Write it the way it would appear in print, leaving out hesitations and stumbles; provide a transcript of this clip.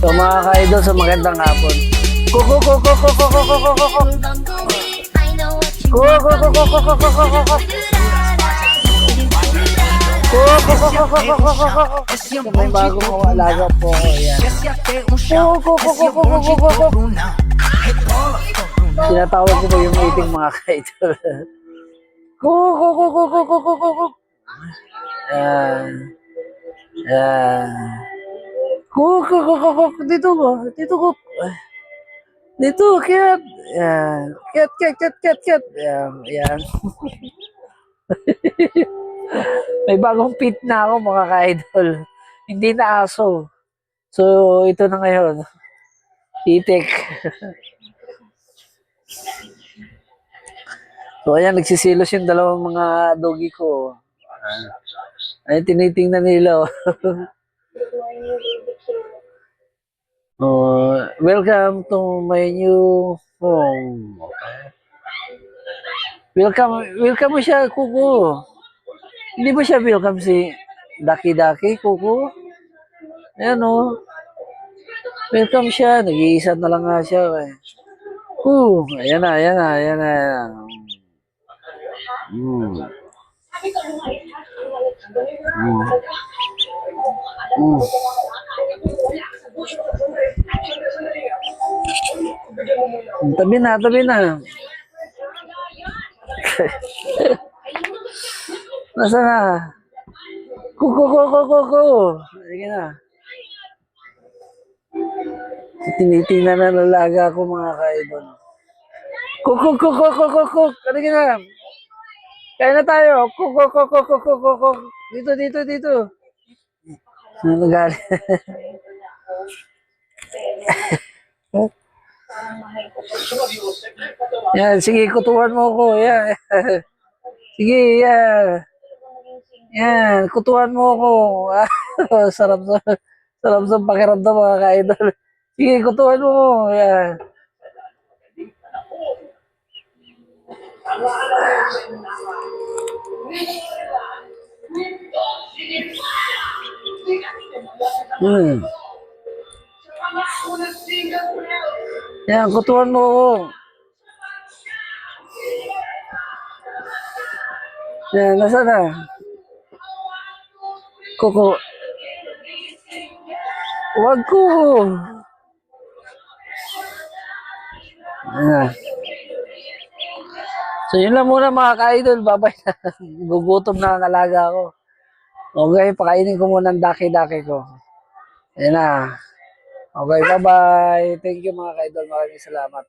So mga ka-idol, sa magandang hapon. Kuku kuku kuku kuku kuku kuku. Kuku kuku kuku kuku kuku kuku. Kuku kuku kuku kuku kuku. May bagong alaga po ako. Yan. Kuku kuku kuku kuku kuku. Tinatawag ko po yung meeting mga ka-idol. Kuku kuku kuku kuku kuku. Yan. Yan. Kuku kuku kuku. Dito ko. Dito ko. Dito, cat. Yan. Cat, cat, cat, cat, cat. Yan. Yan. May bagong pit na ako mga ka-idol. Hindi na aso. So, ito na ngayon. Itik. So, ayan, nagsisilos yung dalawang mga doggy ko. Ay, tinitingnan nila. Oh, welcome to my new home. Welcome mo siya, Kuko. Hindi ba siya welcome si Daki Daki, Kuko? Ayan o. Welcome siya. Nag-iisa na lang nga siya. Ayan na, ayan na, ayan na. Mm. Mm. Mm. Tabi na, tabi na. Nasa na? Kuku. Sige na. Tinitingnan na lalaga ko mga ka-idol. Kuku. Sige na. Kaya na tayo. Kuku. Dito. Nagalit. Yan, sige, kutuhan mo ko. Yan. Sige, yan. Yan, kutuhan mo ko. sarap sa pakiramdam mga ka-idol. Sige, kutuhan mo. Yan. Yan, kutuhan mo ko. Yan, nasa na? Kuko. Wag ko. Yan. So yun lang muna mga ka-idol. Babay na. Gugutom na ang alaga ko. Okay, pakainin ko muna ang daki-daki ko. Yan na. Okay, bye-bye. Thank you mga ka-idol. Maraming salamat.